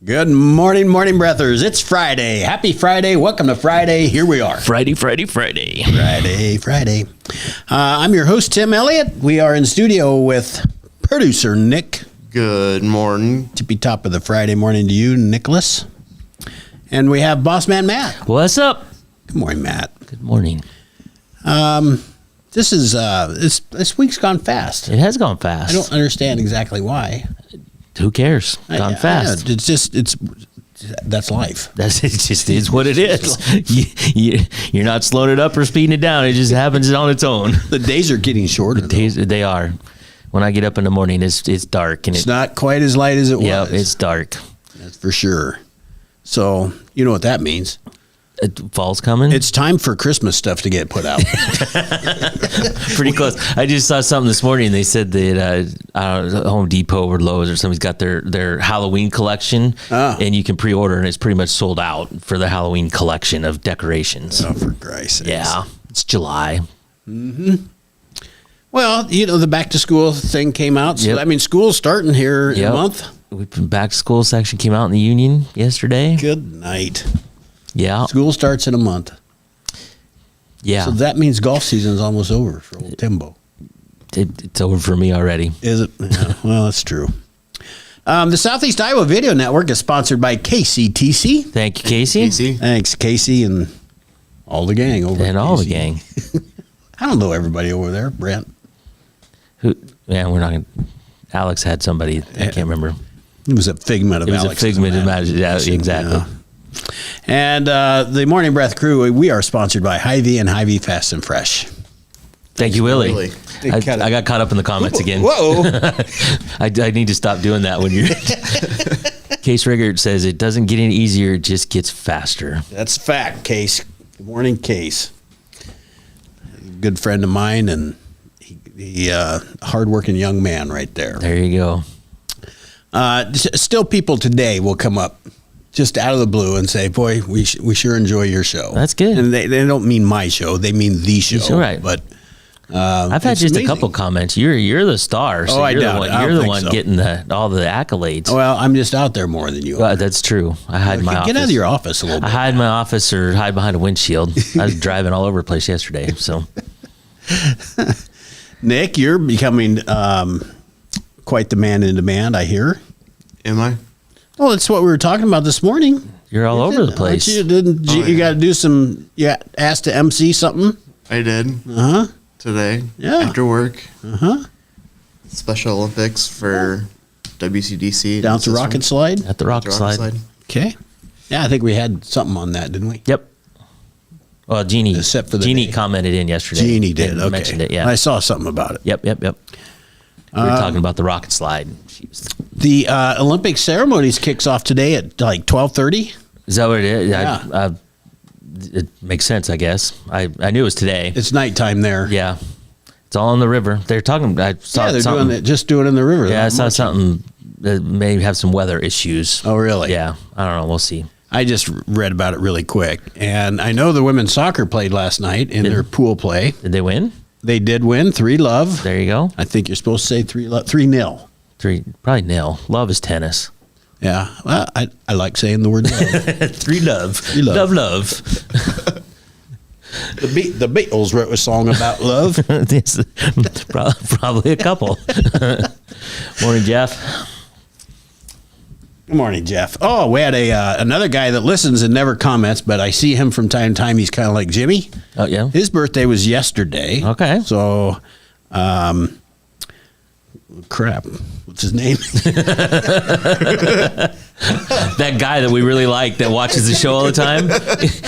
Good morning, morning breathers. It's Friday. Happy Friday. Welcome to Friday. Here we are. Friday. Friday. I'm your host, Tim Elliott. We are in studio with producer Nick. Good morning. Tippy top of the Friday morning to you, Nicholas. And we have boss man Matt. What's up? Good morning, Matt. Good morning. This week's gone fast. It has gone fast. I don't understand exactly why. Who cares? Gone fast. That's life. It just is what it is. You're not slowing it up or speeding it down. It just happens on its own. The days are getting shorter. They are. When I get up in the morning, it's dark and it's not quite as light as it was. Yeah, it's dark. That's for sure. So you know what that means. Fall's coming. It's time for Christmas stuff to get put out. Pretty close. I just saw something this morning. They said that Home Depot or Lowe's or somebody's got their Halloween collection, and you can pre-order, and it's pretty much sold out for the Halloween collection of decorations. Oh, for Christ's sake! Yeah, it's July. Mm-hmm. Well, the back to school thing came out. So, Yep. I mean, school's starting here in a month. Back to school section came out in the Union yesterday. Good night. Yeah. School starts in a month. Yeah. So that means golf season's almost over for old Timbo. It's over for me already. Is it? Yeah, well, that's true. The Southeast Iowa Video Network is sponsored by KCTC. Thank you, Casey. Thanks, Casey, and all the gang over And at all the KC. gang. I don't know everybody over there, Brent. We're not going to. Alex had somebody. I can't remember. It was a figment of It was Alex's a figment of imagination. Yeah, exactly. Yeah. And the Morning Breath crew, we are sponsored by Hy-Vee and Hy-Vee Fast and Fresh. Thank you, Willie. Willie. I got caught up in the comments again. Whoa. I need to stop doing that when you're. Case Riggert says it doesn't get any easier, it just gets faster. That's fact, Case. Good morning, Case. Good friend of mine, and he hardworking young man right there. There you go. Still, people today will come up just out of the blue and say, "Boy, we sure enjoy your show." That's good. And they don't mean my show; they mean the show. show, right. But I've had just amazing. a couple comments. You're the star. So Oh, I you're doubt the it. one. I You're don't the think one so. getting all the accolades. Well, I'm just out there more than you. Well, are. that's true. I hide in my office. Get out of your office a little I bit. hide in my office or hide behind a windshield. I was driving all over the place yesterday. So Nick, you're becoming quite the man in demand, I hear. Am I? Well, that's what we were talking about this morning. you're all over the place. You got to do some. You asked to MC something. I did. Today. Yeah. After work. Uh-huh. Special Olympics for WCDC. Down to Rocket Slide. At the rock slide. Okay. Yeah, I think we had something on that, didn't we? Yep. Well, Jeannie Except for the Jeannie day. commented in yesterday. Jeannie did. and Okay. mentioned it. Yeah. I saw something about it. Yep. We were talking about the rocket slide. The Olympic ceremonies kicks off today at like 12:30. Is that what it is? Yeah. It makes sense, I guess. I knew it was today. It's nighttime there. Yeah. It's all on the river. They're talking. I saw Yeah, they're something. doing it. Just doing it in the river. Yeah, I Not saw much. something that may have some weather issues. Oh, really? Yeah. I don't know. We'll see. I just read about it really quick, and I know the women's soccer played last night in their pool play. Did they win? They did win 3-0. There you go. I think you're supposed to say 3-0. Probably nil. Love is tennis. Yeah, well, I like saying the word love. 3-love. 3-love. Love. The Beatles wrote a song about love. This- probably a couple. Morning, Jeff. Good morning, Jeff. Oh, we had another guy that listens and never comments, but I see him from time to time. He's kind of like Jimmy. Oh, yeah. His birthday was yesterday. Okay. So, crap. What's his name? That guy that we really like that watches the show all the time.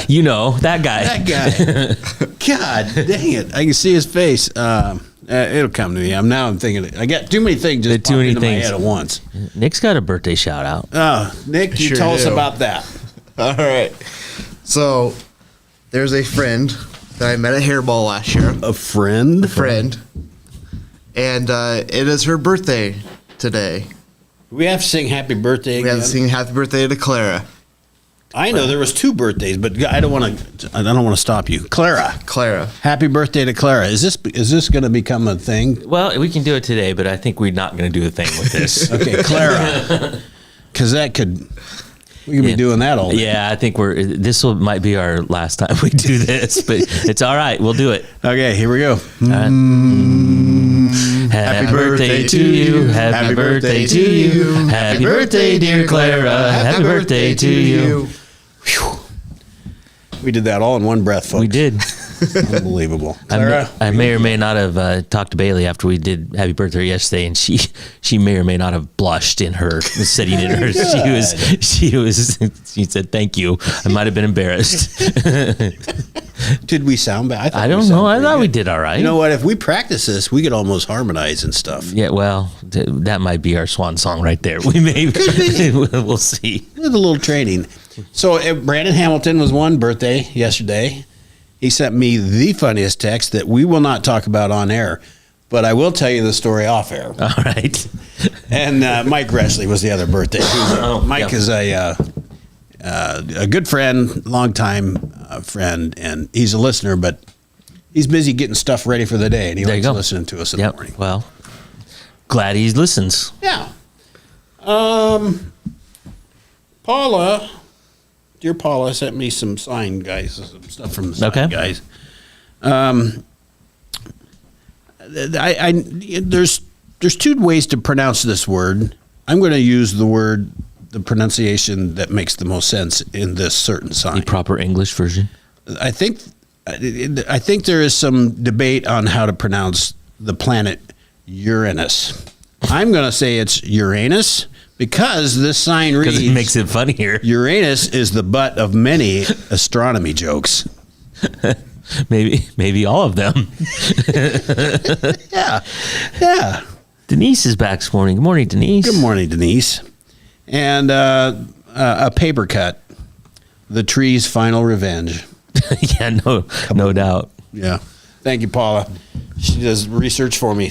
You know, that guy. That guy. God dang it. I can see his face. It'll come to me. I'm thinking, I got too many things just Too popped many into my things. head at once. Nick's got a birthday shout out. Nick, you Sure tell us do. about that. All right. So there's a friend that I met at Hairball last year. A friend? Friend. And it is her birthday today. We have to sing happy birthday We again. have to sing happy birthday to Clara. I know there was 2 birthdays, but I don't want to stop you. Clara. Clara. Happy birthday to Clara. Is this going to become a thing? Well, we can do it today, but I think we're not going to do a thing with this. Okay, Clara. because we could be doing that all day. Yeah, I think might be our last time we do this, but it's all right. We'll do it. Okay, here we go. All right. Happy birthday to you. Happy birthday to you. Happy birthday, dear Clara. Happy birthday to you. Whew. We did that all in one breath, folks. We did. Unbelievable. Clara, I may or may not have talked to Bailey after we did Happy Birthday yesterday, and she may or may not have blushed in her sitting in her. She said thank you. I might have been embarrassed. did we sound bad? I don't know. I thought we did all right. You know what? If we practice this, we could almost harmonize and stuff. Yeah, well, that might be our swan song right there. We may. We'll see. With a little training. So Brandon Hamilton was one birthday yesterday. He sent me the funniest text that we will not talk about on air, but I will tell you the story off air. All right. And Mike Gressley was the other birthday. Mike is a good friend, longtime friend, and he's a listener, but he's busy getting stuff ready for the day, and he likes listening to us in the morning. Well, glad he listens. Yeah. Paula, dear Paula, sent me some sign guys, some stuff from the sign guys. There's two ways to pronounce this word. I'm going to use the pronunciation that makes the most sense in this certain sign. The proper English version. I think there is some debate on how to pronounce the planet Uranus. I'm going to say it's Uranus because this sign reads. Because it makes it funnier. Uranus is the butt of many astronomy jokes. Maybe all of them. Yeah. Denise is back this morning. Good morning, Denise. Good morning, Denise. And a paper cut, The Tree's Final Revenge. Yeah, no doubt. Yeah. Thank you, Paula. She does research for me.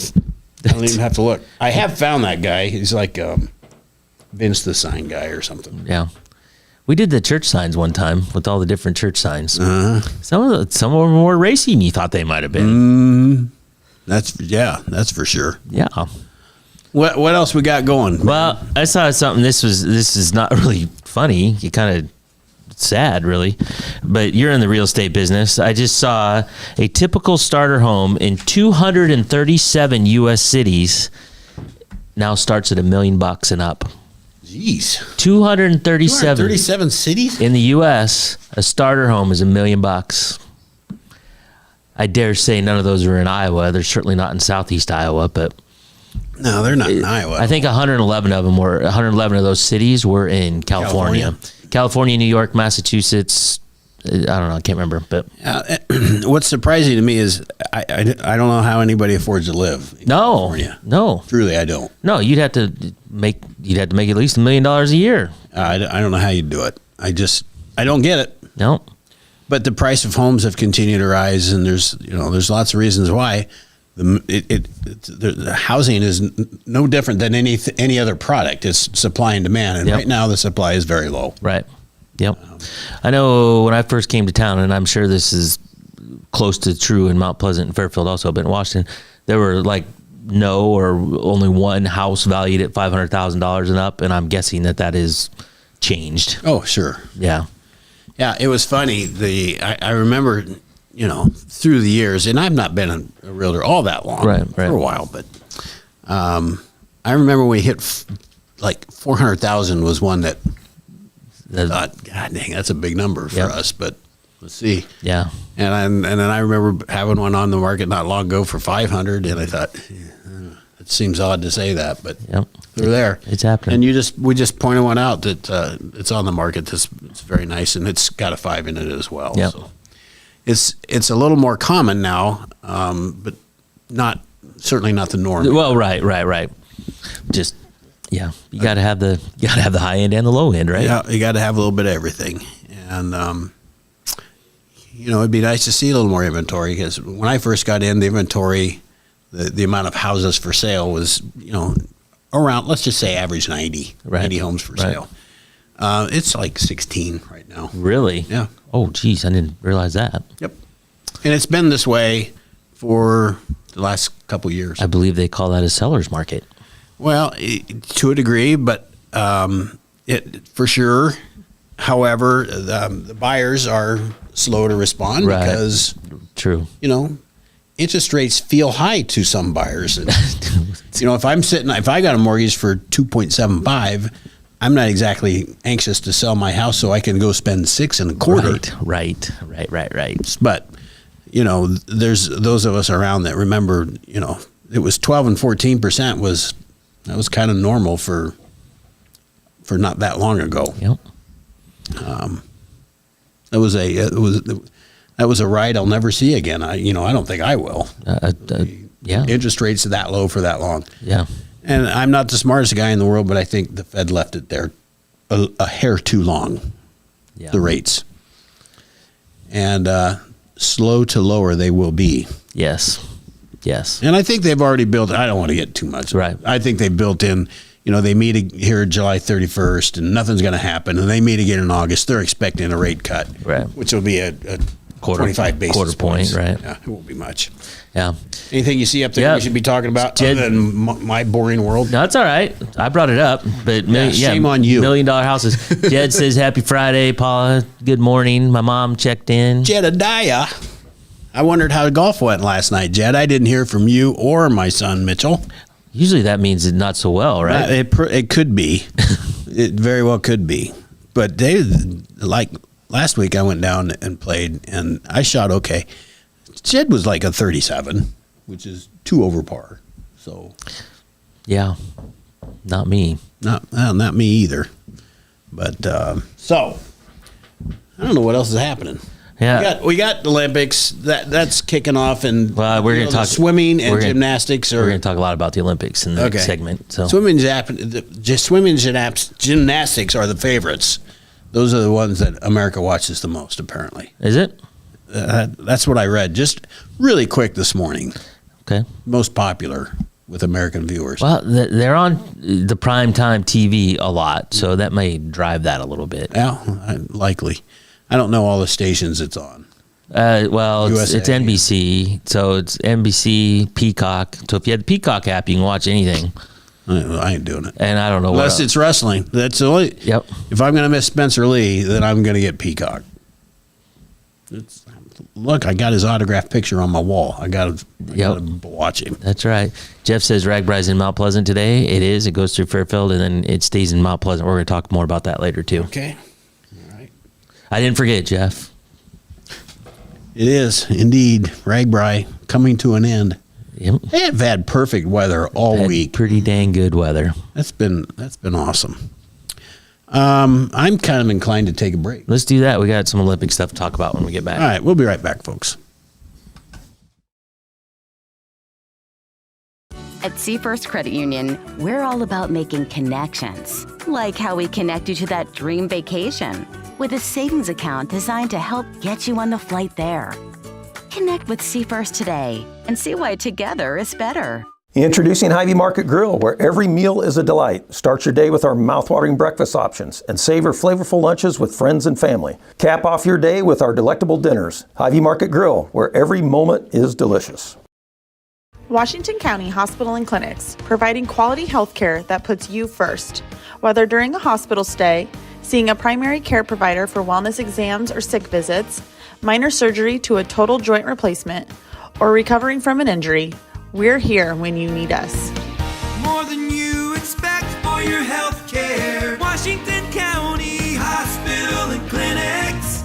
I don't even have to look. I have found that guy. He's like Vince the sign guy or something. Yeah. We did the church signs one time with all the different church signs. Uh-huh. Some of them were more racy than you thought they might have been. That's for sure. Yeah. What else we got going? Well, I saw something. This is not really funny. You kind of sad, really. But you're in the real estate business. I just saw a typical starter home in 237 U.S. cities now starts at $1 million and up. Jeez. 237 cities in the U.S. A starter home is $1 million. I dare say none of those are in Iowa. They're certainly not in Southeast Iowa, but no, they're not in Iowa. I think 111 of those cities were in California. California, New York, Massachusetts. I don't know. I can't remember. But what's surprising to me is I don't know how anybody affords to live in California. No. Truly, I don't. No, you'd have to make at least $1 million a year. I don't know how you do it. I don't get it. No. But the price of homes have continued to rise, and there's lots of reasons why. The housing is no different than any other product. It's supply and demand, and right now the supply is very low. Right. Yep. I know when I first came to town, and I'm sure this is close to true in Mount Pleasant and Fairfield also, but in Washington, there were like no or only one house valued at $500,000 and up, and I'm guessing that is changed. Oh, sure. Yeah. Yeah, it was funny. I remember, through the years, and I've not been a realtor all that long, right. for a while, but I remember when we hit like 400,000 was one that I thought, God dang, that's a big number for us, but let's see. Yeah. And then I remember having one on the market not long ago for 500, and I thought, it seems odd to say that, but they're there. It's happening. And we just pointed one out that it's on the market. It's very nice, and it's got a 5 in it as well. Yep. So it's a little more common now, but certainly not the norm. Well, right. Just you got to have the high end and the low end, right? Yeah, you got to have a little bit of everything, and it'd be nice to see a little more inventory, because when I first got in, the inventory, the amount of houses for sale was around, let's just say, average 90 homes for sale. It's like 16 right now. Really? Yeah. Oh, geez, I didn't realize that. Yep. And it's been this way for the last couple of years. I believe they call that a seller's market. Well, to a degree, but it for sure. However, the buyers are slow to respond Right. because, True. interest rates feel high to some buyers. And, if I got a mortgage for 2.75, I'm not exactly anxious to sell my house so I can go spend 6.25. Right. But, there's those of us around that remember, it was 12 and 14% was kind of normal for not that long ago. Yep. That was a ride I'll never see again. I don't think I will. Yeah. Interest rates that low for that long. Yeah. And I'm not the smartest guy in the world, but I think the Fed left it there a hair too long, Yeah. the rates. And slow to lower they will be. Yes. And I think they've already built, I don't want to get too much. Right. I think they built in, they meet here July 31st and nothing's going to happen. And they meet again in August. They're expecting a rate cut, Right. which will be a 25 basis quarter point, points. right. Yeah, it won't be much. Yeah. Anything you see up there Yeah. we should be talking about Jed- other than my boring world? No, it's all right. I brought it up, but shame on you. $1 million houses. Jed says, "Happy Friday, Paula. Good morning." My mom checked in. Jedediah. I wondered how golf went last night, Jed. I didn't hear from you or my son, Mitchell. Usually that means it's not so well, right? It could be. It very well could be. But like last week, I went down and played, and I shot okay. Jed was like a 37, which is 2 over par. So Yeah. Not me. not me either. But so I don't know what else is happening. Yeah. We got the Olympics that's kicking off, and Well, we're going to the talk swimming and we're gonna- gymnastics. We're going to talk a lot about the Olympics in the next segment. So swimming, gymnastics are the favorites. Those are the ones that America watches the most, apparently. is it? That's what I read just really quick this morning. Okay. Most popular with American viewers. Well, they're on the primetime TV a lot, so that may drive that a little bit. Yeah, likely. I don't know all the stations it's on. Well, USA. it's NBC, so it's NBC, Peacock. So if you had the Peacock app, you can watch anything. I ain't doing it. And I don't know Unless what. it's wrestling. That's the only. Yep. If I'm going to miss Spencer Lee, then I'm going to get Peacock. Look, I got his autographed picture on my wall. I got to watch him. That's right. Jeff says Ragbri's in Mount Pleasant today. It is. It goes through Fairfield, and then it stays in Mount Pleasant. We're going to talk more about that later, too. Okay. All right. I didn't forget, Jeff. It is indeed Ragbri coming to an end. Yep. They have had perfect weather all Had week. pretty dang good weather. That's been awesome. I'm kind of inclined to take a break. Let's do that. We got some Olympic stuff to talk about when we get back. All right, we'll be right back, folks. At Seafirst Credit Union, we're all about making connections, like how we connect you to that dream vacation with a savings account designed to help get you on the flight there. Connect with Seafirst today and see why together is better. Introducing Hy-Vee Market Grill, where every meal is a delight. Start your day with our mouthwatering breakfast options and savor flavorful lunches with friends and family. Cap off your day with our delectable dinners. Hy-Vee Market Grill, where every moment is delicious. Washington County Hospital and Clinics, providing quality health care that puts you first. Whether during a hospital stay, seeing a primary care provider for wellness exams or sick visits, minor surgery to a total joint replacement, or recovering from an injury, we're here when you need us. More than you expect for your health care. Washington County Hospital and Clinics.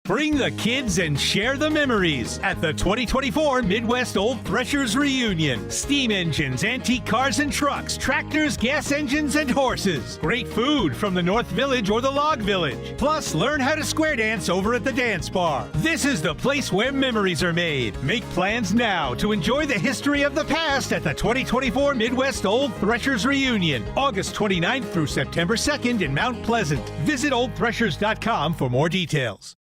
Bring the kids and share the memories at the 2024 Midwest Old Threshers Reunion. Steam engines, antique cars and trucks, tractors, gas engines, and horses. Great food from the North Village or the Log Village. Plus, learn how to square dance over at the Dance Bar. This is the place where memories are made. Make plans now to enjoy the history of the past at the 2024 Midwest Old Threshers Reunion, August 29th through September 2nd in Mount Pleasant. Visit oldthreshers.com for more details.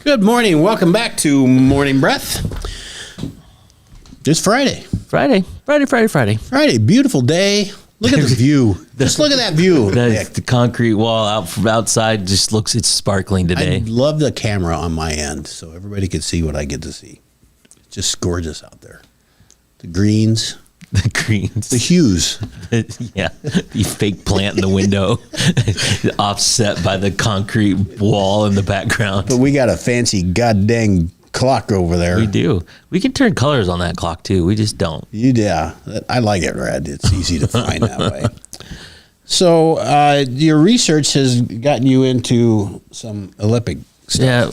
Good morning. Welcome back to Morning Breath. It's Friday. Friday. Friday. Beautiful day. Look at the view. Just look at that view. The concrete wall outside just it's sparkling I today. love the camera on my end so everybody can see what I get to see. It's just gorgeous out there. The greens, The greens. the hues. Yeah. You fake plant in the window, offset by the concrete wall in the background. But we got a fancy goddamn clock over there. We do. We can turn colors on that clock too. We just don't. Yeah, I like it red. It's easy to find that way. So your research has gotten you into some Olympic stuff. Yeah.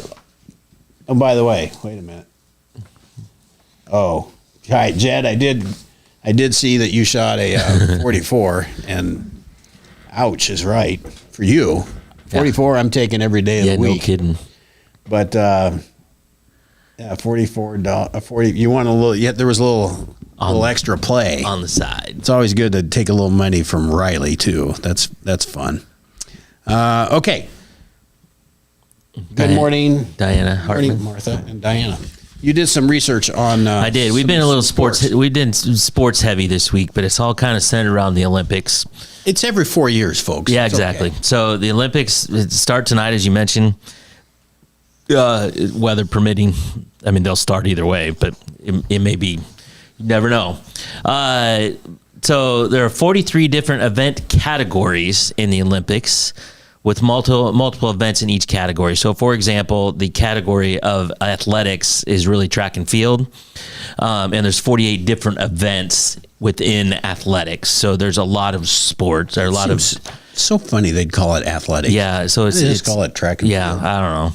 Oh, by the way, wait a minute. Oh, all right, Jed, I did see that you shot a 44, and ouch is right for you. 44, I'm taking every day of the week. No kidding. But yeah, $44. 40. You want a little? Yeah, there was a little extra play On the side. It's always good to take a little money from Riley too. That's fun. Okay. Good morning, Diana Morning, Hartman. Martha and Diana. You did some research on. I did. We've been a little sports. We've been sports heavy this week, but it's all kind of centered around the Olympics. It's every 4 years, folks. Yeah, It's exactly. okay. So the Olympics start tonight, as you mentioned. Weather permitting. I mean, they'll start either way, but it may be. You never know. So there are 43 different event categories in the Olympics, with multiple events in each category. So, for example, the category of athletics is really track and field, and there's 48 different events within athletics. So there's a lot of sports. There are a lot of So funny they'd call it athletic. yeah. So They just call it track and yeah, field. I don't know.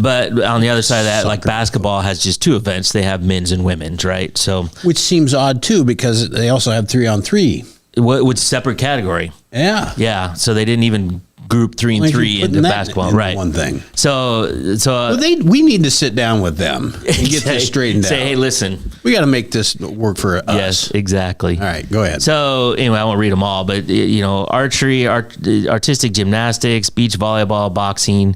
But on the other side of that, like basketball has just two events. They have men's and women's, right? So Which seems odd too, because they also have 3-on-3. with separate category. Yeah. Yeah. So they didn't even group 3 and Like 3 you're into putting that basketball, into right? one thing. So Well, we need to sit down with them and get say- this straightened out. Say, hey, listen. We got to make this work for us. Yes, exactly. All right, go ahead. So anyway, I won't read them all, but archery, artistic gymnastics, beach volleyball, boxing,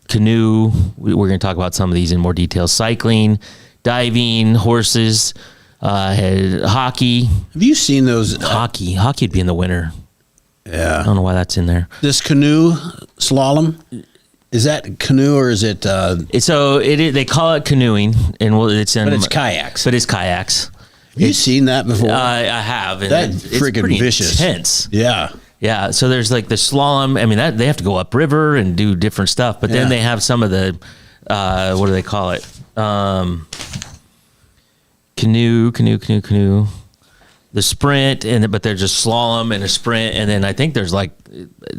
canoe. We're going to talk about some of these in more detail. Cycling, diving, horses, hockey. Have you seen those? Hockey would be in the winter. I Yeah. don't know why that's in there. This canoe slalom, is that canoe or is it? They call it canoeing, and it's in. But it's kayaks. But it's kayaks. Have you seen that before? I have. And That's it's freaking pretty vicious. Intense. Yeah. Yeah, so there's like the slalom. I mean, they have to go upriver and do different stuff. But then Yeah. they have some of the, what do they call it? Canoe. The sprint, but there's just slalom and a sprint, and then I think there's like,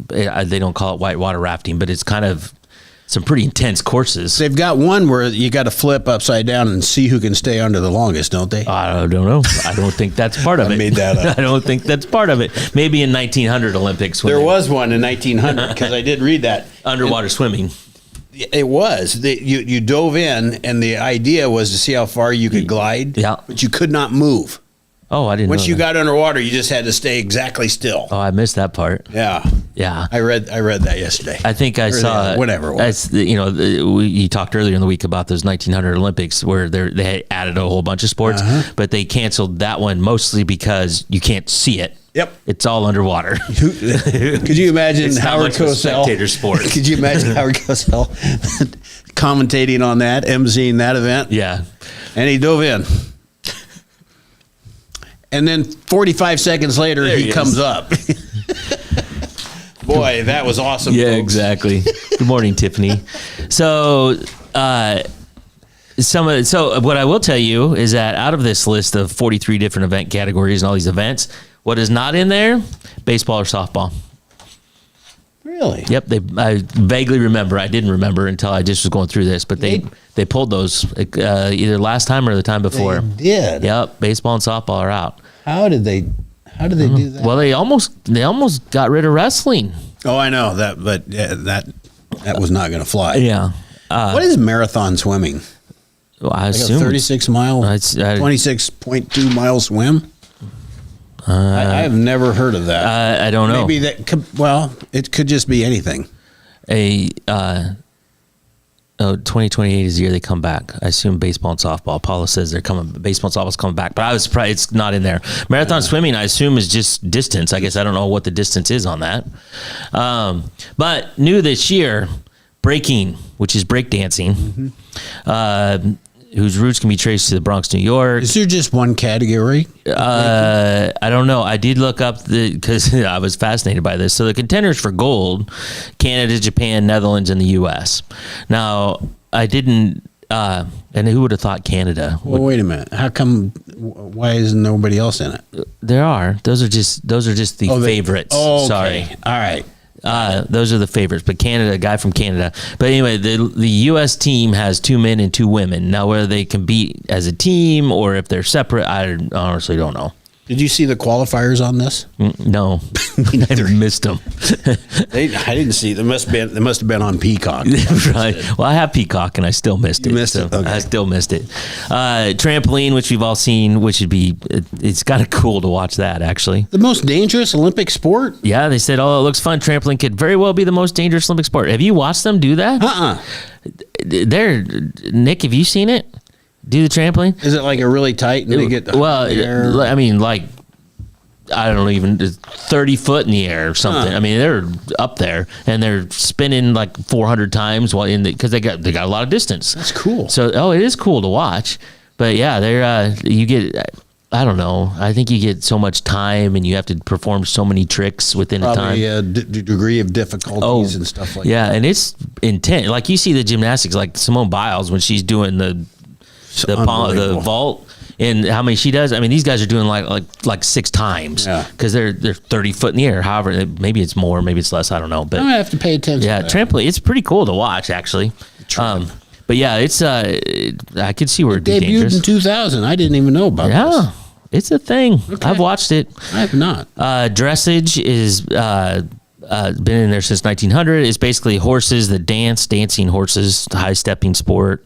they don't call it whitewater rafting, but it's kind of some pretty intense courses. They've got one where you got to flip upside down and see who can stay under the longest, don't they? I don't know. I don't think that's part of I it. made that up. I don't think that's part of it. Maybe in 1900 Olympics. When There they- was one in 1900 because I did read that. underwater swimming. It was. You dove in, and the idea was to see how far you could glide. Yeah. But you could not move. Oh, I didn't Once know you that. got underwater, you just had to stay exactly still. Oh, I missed that part. Yeah. Yeah. I read that yesterday. I think I Or saw whatever it was. That's you talked earlier in the week about those 1900 Olympics where they added a whole bunch of sports, but they canceled that one mostly because you can't see it. Yep. It's all underwater. Could you imagine It's not Howard much of a Cosell? spectator sport. Could you imagine Howard Cosell commentating on that, emceeing that event? Yeah. And he dove in. And then 45 seconds later, There he he comes is. up. Boy, that was awesome. Yeah, folks. exactly. Good morning, Tiffany. So, so what I will tell you is that out of this list of 43 different event categories and all these events, what is not in there? Baseball or softball. Really? Yep, I vaguely remember. I didn't remember until I just was going through this, but they pulled those either last time or the time before. They did. Yep, baseball and softball are out. How did they do that? Well, they almost got rid of wrestling. Oh, I know that, but yeah, that was not going to fly. Yeah, What is marathon swimming? well, I Like a assume 36 mile, It's, 26.2 mile swim? I have never heard of that. I don't know. Maybe that could, well, it could just be anything. a 2028 is the year they come back. I assume baseball and softball. Paula says they're coming. Baseball and softball's coming back, but I was surprised it's not in there. Marathon swimming, I assume, is just distance. I guess I don't know what the distance is on that. But new this year, breaking, which is breakdancing, whose roots can be traced to the Bronx, New York. Is there just one category? I don't know. I did look up because I was fascinated by this. So the contenders for gold: Canada, Japan, Netherlands, and the U.S. Now, I didn't. And who would have thought Canada? Well, wait a minute. How come? Why isn't nobody else in it? There are. Those are just the favorites. Oh, okay. Sorry. All right. Those are the favorites, but Canada, a guy from Canada. But anyway, the U.S. team has 2 men and 2 women. Now, whether they compete as a team or if they're separate, I honestly don't know. Did you see the qualifiers on this? No, I missed them. I didn't see. They must have been on Peacock. Right. Well, I have Peacock, and I still missed it. You missed it? Okay. I still missed it. Trampoline, which we've all seen, which would be, it's kind of cool to watch that, actually. The most dangerous Olympic sport? Yeah, they said, oh, it looks fun. Trampoline could very well be the most dangerous Olympic sport. Have you watched them do that? Nick, have you seen it? Do the trampoline? Is it like a really tight and they get I mean, like, I don't know, even 30 foot in the air or something. I mean, they're up there and they're spinning like 400 times while because they got a lot of distance. That's cool. So, it is cool to watch. But yeah, they're you get, I don't know. I think you get so much time and you have to perform so many tricks within a time. Degree of difficulties and stuff like that. Yeah, and it's intense. Like you see the gymnastics, like Simone Biles when she's doing the vault, and how many she does. I mean, these guys are doing like 6 times because they're 30 foot in the air. However, maybe it's more, maybe it's less. I don't know. But I have to pay attention. Yeah, trampoline. It's pretty cool to watch, actually. But yeah, it's I could see where it debuted dangerous. in 2000. I didn't even know about this. Yeah, it's a thing. Okay. I've watched it. I have not. Dressage is been in there since 1900. It's basically horses that dancing horses, high stepping sport.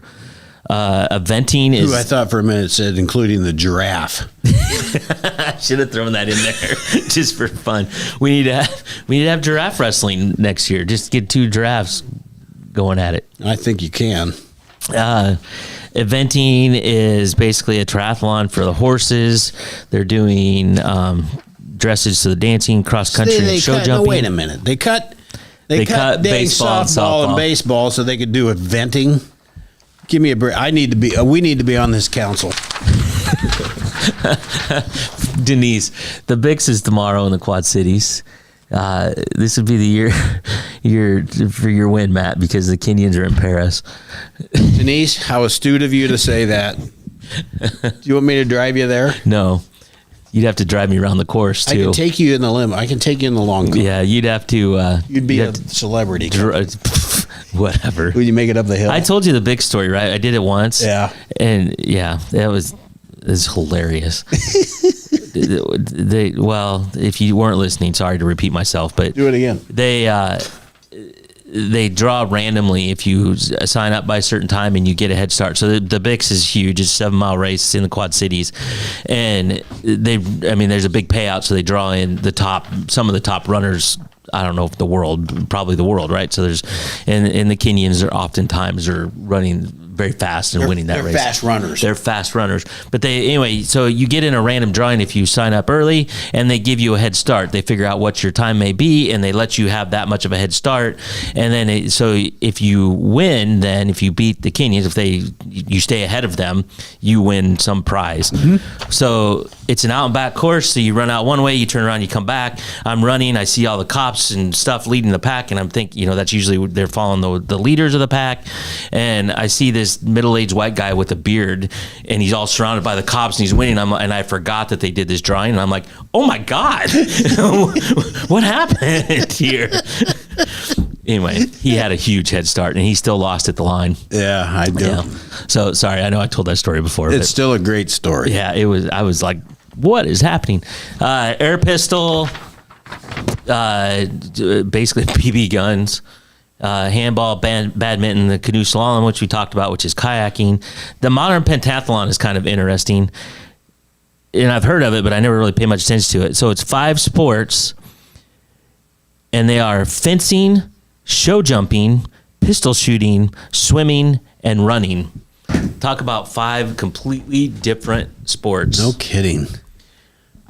Eventing is. Ooh, I thought for a minute it said including the giraffe. I should have thrown that in there just for fun. We need to have giraffe wrestling next year. Just get 2 giraffes going at it. I think you can. Eventing is basically a triathlon for the horses. They're doing dressage to the dancing, cross country, and show jumping. No, wait a minute. They cut baseball and softball and baseball so they could do eventing. Give me a break. We need to be on this council. Denise, the Bix is tomorrow in the Quad Cities. This would be the year for your win, Matt, because the Kenyans are in Paris. Denise, how astute of you to say that. Do you want me to drive you there? No. You'd have to drive me around the course, too. I can take you in the limo. I can take you in the long car. Yeah, you'd have to... you'd be a celebrity. Whatever. Would you make it up the hill? I told you the big story, right? I did it once. Yeah. And, yeah, it was hilarious. If you weren't listening, sorry to repeat myself, but... Do it again. They draw randomly if you sign up by a certain time and you get a head start. So the Bix is huge. It's a 7-mile race in the Quad Cities. And there's a big payout. So they draw in some of the top runners. I don't know if probably the world, right? So and the Kenyans are oftentimes running very fast and winning that race. They're fast runners. But so you get in a random drawing if you sign up early, and they give you a head start. They figure out what your time may be, and they let you have that much of a head start. And then so if you win, then if you beat the Kenyans, you stay ahead of them, you win some prize. Mm-hmm. So it's an out and back course. So you run out one way, you turn around, you come back. I'm running. I see all the cops and stuff leading the pack, and I'm thinking, that's usually they're following the leaders of the pack. And I see this middle-aged white guy with a beard, and he's all surrounded by the cops, and he's winning. And I forgot that they did this drawing, and I'm like, oh my God, what happened here? Anyway, he had a huge head start, and he still lost at the line. Yeah, I do. Yeah. So sorry, I know I told that story before. It's still a great story. Yeah, it was. I was like, what is happening? Air pistol, basically BB guns. Handball, badminton, the canoe slalom, which we talked about, which is kayaking. The modern pentathlon is kind of interesting, and I've heard of it, but I never really paid much attention to it. So it's 5 sports, and they are fencing, show jumping, pistol shooting, swimming, and running. Talk about 5 completely different sports. No kidding.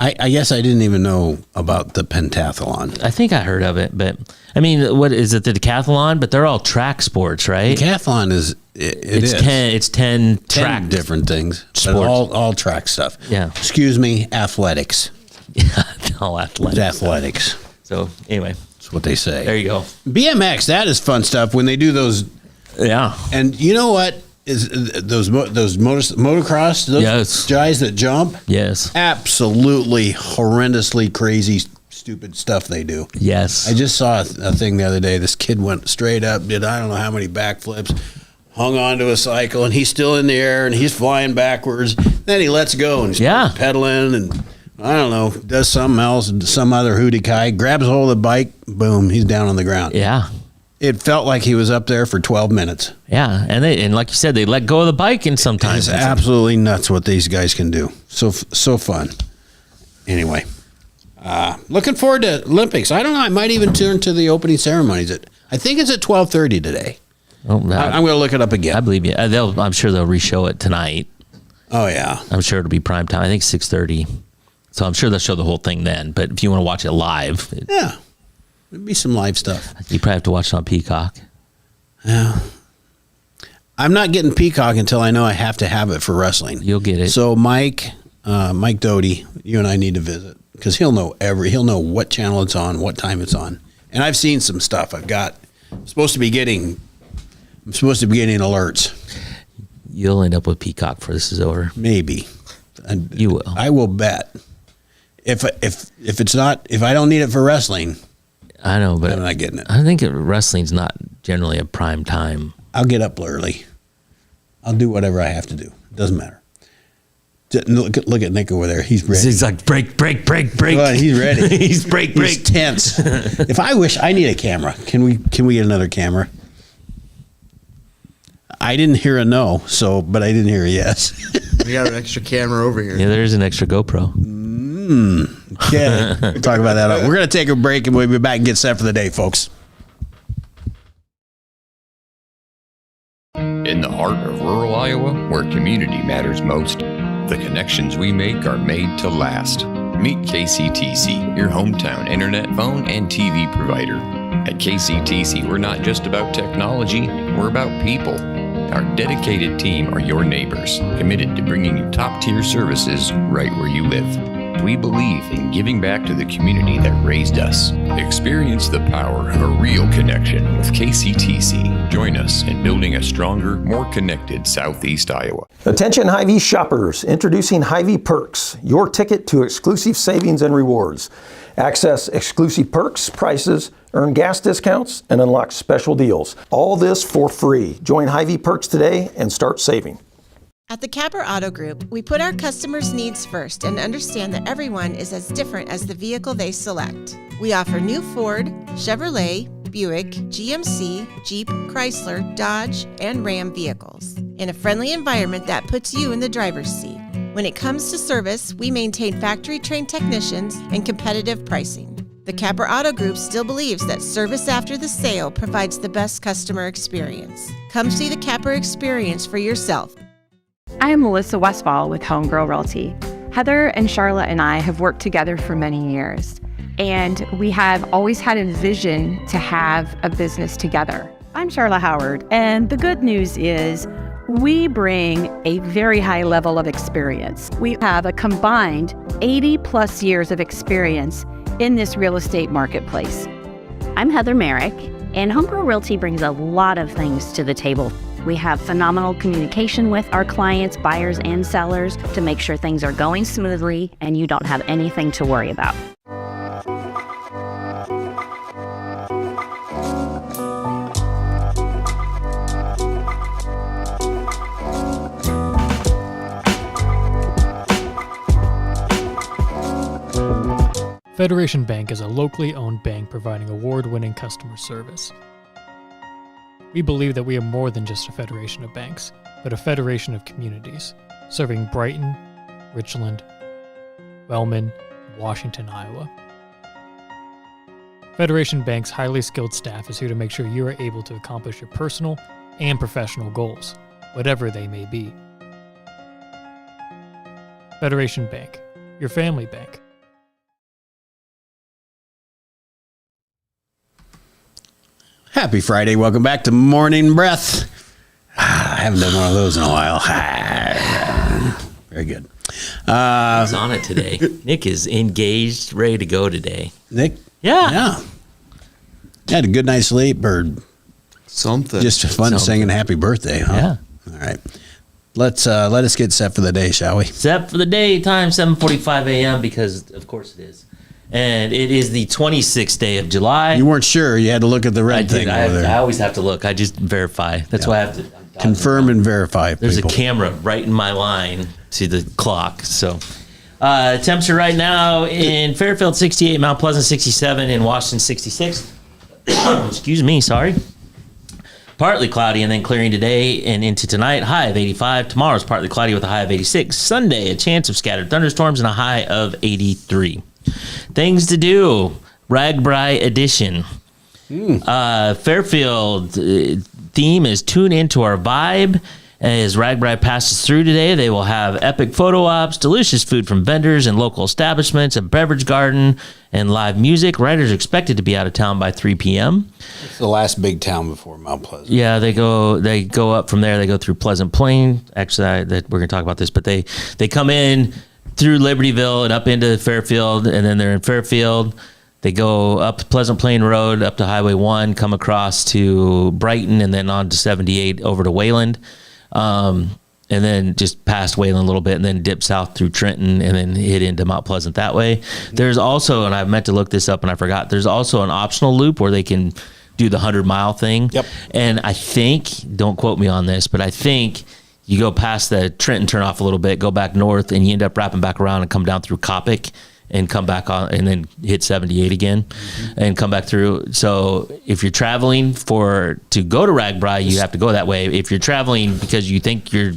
I guess I didn't even know about the pentathlon. I think I heard of it, but I mean, what is it? The decathlon? But they're all track sports, right? Decathlon is It's is 10. It's 10 10 track different things. But sports. all track stuff. Yeah. Excuse me, athletics. Yeah, all athletics. It's athletics. So anyway, That's what they say. there you go. BMX, that is fun stuff when they do those. Yeah. And you know what is those motocross? Those Yes. guys that jump. Yes. Absolutely horrendously crazy, stupid stuff they do. Yes. I just saw a thing the other day. This kid went straight up, did I don't know how many backflips, hung onto a cycle, and he's still in the air and he's flying backwards. Then he lets go and he's Yeah. pedaling and I don't know, does something else, some other hootie kai, grabs hold of the bike, boom, he's down on the ground. Yeah. It felt like he was up there for 12 minutes. Yeah. And like you said, they let go of the bike and sometimes. It's absolutely nuts what these guys can do. So fun. Anyway, looking forward to Olympics. I don't know. I might even turn to the opening ceremonies. I think it's at 12:30 today. Oh, I'm going to look it up again. I believe you. I'm sure they'll re-show it tonight. Oh yeah. I'm sure it'll be prime time. I think 6:30. So I'm sure they'll show the whole thing then. But if you want to watch it live, Yeah. There'd be some live stuff. you probably have to watch it on Peacock. Yeah. I'm not getting Peacock until I know I have to have it for wrestling. You'll get it. So Mike Doty, you and I need to visit because he'll know what channel it's on, what time it's on. And I've seen some stuff. I'm supposed to be getting alerts. You'll end up with Peacock before this is over. Maybe. You will. I will bet. If I don't need it for wrestling, I know, but I'm not getting it. I think wrestling's not generally a prime time. I'll get up early. I'll do whatever I have to do. It doesn't matter. Look at Nick over there. He's ready. He's like, break. Well, he's ready. He's break. He's tense. If I need a camera. Can we get another camera? I didn't hear a no, but I didn't hear a yes. We got an extra camera over here. Yeah, there's an extra GoPro. Okay. We'll talk about that. We're going to take a break and we'll be back and get set for the day, folks. In the heart of rural Iowa, where community matters most, the connections we make are made to last. Meet KCTC, your hometown internet, phone, and TV provider. At KCTC, we're not just about technology, we're about people. Our dedicated team are your neighbors, committed to bringing you top-tier services right where you live. We believe in giving back to the community that raised us. Experience the power of a real connection with KCTC. Join us in building a stronger, more connected Southeast Iowa. Attention Hy-Vee shoppers, introducing Hy-Vee Perks, your ticket to exclusive savings and rewards. Access exclusive perks, prices, earn gas discounts, and unlock special deals. All this for free. Join Hy-Vee Perks today and start saving. At the Capper Auto Group, we put our customers' needs first and understand that everyone is as different as the vehicle they select. We offer new Ford, Chevrolet, Buick, GMC, Jeep, Chrysler, Dodge, and Ram vehicles in a friendly environment that puts you in the driver's seat. When it comes to service, we maintain factory-trained technicians and competitive pricing. The Capper Auto Group still believes that service after the sale provides the best customer experience. Come see the Capper experience for yourself. I am Melissa Westfall with Homegirl Realty. Heather and Charlotte and I have worked together for many years, and we have always had a vision to have a business together. I'm Charlotte Howard, and the good news is we bring a very high level of experience. We have a combined 80 plus years of experience in this real estate marketplace. I'm Heather Merrick, and Homegirl Realty brings a lot of things to the table. We have phenomenal communication with our clients, buyers, and sellers to make sure things are going smoothly and you don't have anything to worry about. Federation Bank is a locally owned bank providing award-winning customer service. We believe that we are more than just a federation of banks, but a federation of communities, serving Brighton, Richland, Wellman, and Washington, Iowa. Federation Bank's highly skilled staff is here to make sure you are able to accomplish your personal and professional goals, whatever they may be. Federation Bank, your family bank. Happy Friday. Welcome back to Morning Breath. I haven't done one of those in a while. Very good. He's on it today. Nick is engaged, ready to go today. Nick? Yeah. Had a good night's sleep or something. Just fun singing happy birthday, huh? Yeah. All right. Let us get set for the day, shall we? Set for the day, time 7:45 a.m. because of course it is. And it is the 26th day of July. You weren't sure. You had to look at the red thing over there. I always have to look. I just verify. That's why I have to confirm and verify. There's people. a camera right in my line to the clock. So temperature right now in Fairfield 68, Mount Pleasant 67, in Washington 66. Excuse me, sorry. Partly cloudy and then clearing today and into tonight. High of 85. Tomorrow's partly cloudy with a high of 86. Sunday, a chance of scattered thunderstorms and a high of 83. Things to do. Ragbri edition. Fairfield theme is Tune Into Our Vibe. As Ragbri passes through today, they will have epic photo ops, delicious food from vendors and local establishments, a beverage garden, and live music. Riders are expected to be out of town by 3 p.m. It's the last big town before Mount Pleasant. Yeah, they go up from there. They go through Pleasant Plain. Actually, we're going to talk about this, but they come in through Libertyville and up into Fairfield, and then they're in Fairfield. They go up Pleasant Plain Road, up to Highway 1, come across to Brighton, and then on to 78 over to Wayland. And then just past Wayland a little bit and then dip south through Trenton and then hit into Mount Pleasant that way. There's also, and I meant to look this up and I forgot, there's also an optional loop where they can do the 100-mile thing. Yep. And I think, don't quote me on this, but I think you go past the Trenton turn off a little bit, go back north, and you end up wrapping back around and come down through Coppic and come back on and then hit 78 again and come back through. So if you're traveling to go to Ragbri, you have to go that way. If you're traveling because you think you're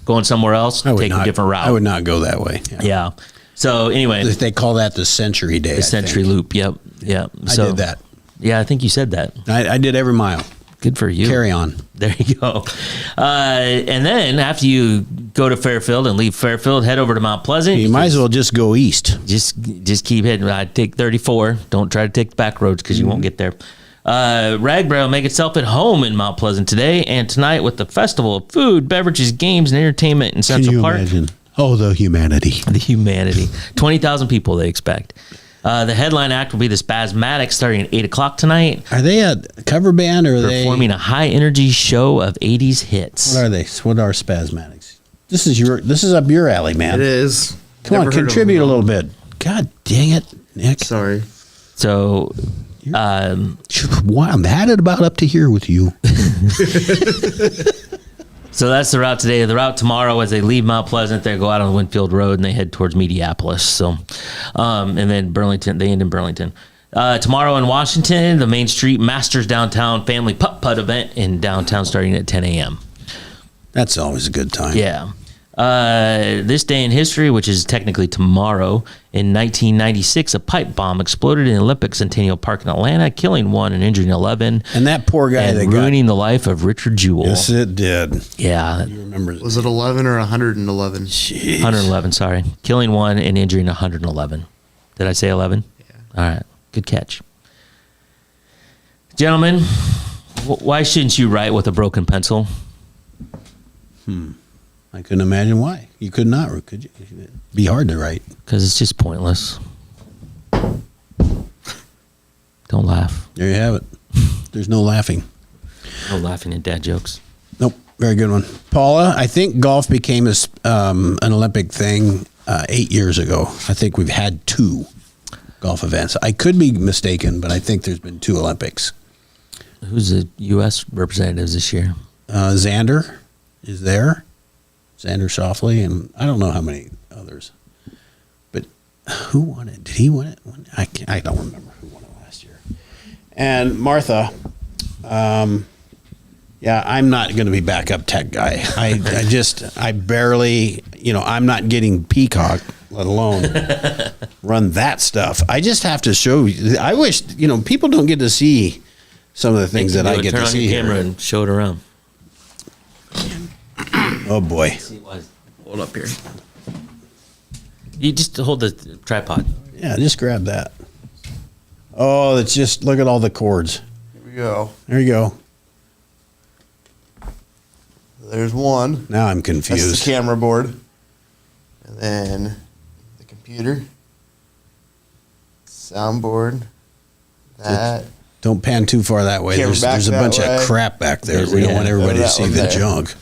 going somewhere else, take a different route. I would not go that way. Yeah. So anyway. They call that the Century Day. The Century Loop. Yep. Yep. I did that. Yeah, I think you said that. I did every mile. Good for you. Carry on. There you go. And then after you go to Fairfield and leave Fairfield, head over to Mount Pleasant. You might as well just go east. Just keep heading. I'd take 34. Don't try to take the back roads because you won't get there. Ragbri will make itself at home in Mount Pleasant today and tonight with the festival of food, beverages, games, and entertainment in Central Park. Imagine? Oh, the humanity. The humanity. 20,000 people they expect. The headline act will be the Spasmatics starting at 8 o'clock tonight. Are they a cover band or are they performing a high energy show of 80s hits? What are they? What are Spasmatics? This is up your alley, man. It is. Come on, contribute a little bit. God dang it, Nick. Sorry. So, wow, I'm had it about up to here with you. So that's the route today. The route tomorrow, as they leave Mount Pleasant, they go out on Winfield Road and they head towards Mediapolis. So, and then Burlington, they end in Burlington. Tomorrow in Washington, the Main Street Masters Downtown Family Putt-Putt event in downtown starting at 10 a.m. That's always a good time. Yeah. This day in history, which is technically tomorrow, in 1996, a pipe bomb exploded in Olympic Centennial Park in Atlanta, killing 1 and injuring 11. And that poor guy and ruining the life of Richard Jewell. Yes, it did. Yeah. You remember? Was it 11 or 111? Jeez. 111, sorry. Killing 1 and injuring 111. Did I say 11? Yeah. All right. Good catch. Gentlemen, why shouldn't you write with a broken pencil? I couldn't imagine why. You could not, could you? It'd be hard to write. Because it's just pointless. Don't laugh. There you have it. There's no laughing. No laughing at dad jokes. Nope. Very good one. Paula, I think golf became an Olympic thing 8 years ago. I think we've had 2 golf events. I could be mistaken, but I think there's been 2 Olympics. Who's the U.S. representatives this year? Xander is there. Xander Schauffele, and I don't know how many others. But who won it? Did he win it? I don't remember who won it last year. And Martha, yeah, I'm not going to be backup tech guy. I barely, I'm not getting Peacock let alone run that stuff. I just have to show you. I wish, people don't get to see some of the things that I get to see Turn on your camera here. and show it around. Oh boy. Hold up here. You just hold the tripod. Yeah, just grab that. Oh, it's just, look at all the cords. Here we go. There you go. There's one. Now I'm That's confused. the camera board. And then the computer. Soundboard. That. Don't pan too far that way. Camera There's a back bunch that of way. crap back there. There's- We don't yeah. want everybody to That see one the there. junk.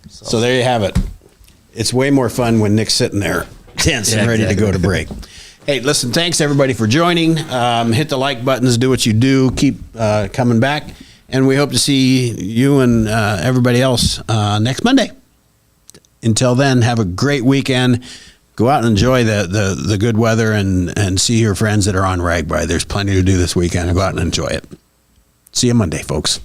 So there you have it. It's way more fun when Nick's sitting there tense and ready to go to break. Hey, listen, thanks everybody for joining. Hit the like buttons, do what you do. Keep coming back. And we hope to see you and everybody else next Monday. Until then, have a great weekend. Go out and enjoy the good weather and see your friends that are on RAGBRAI. There's plenty to do this weekend. Go out and enjoy it. See you Monday, folks.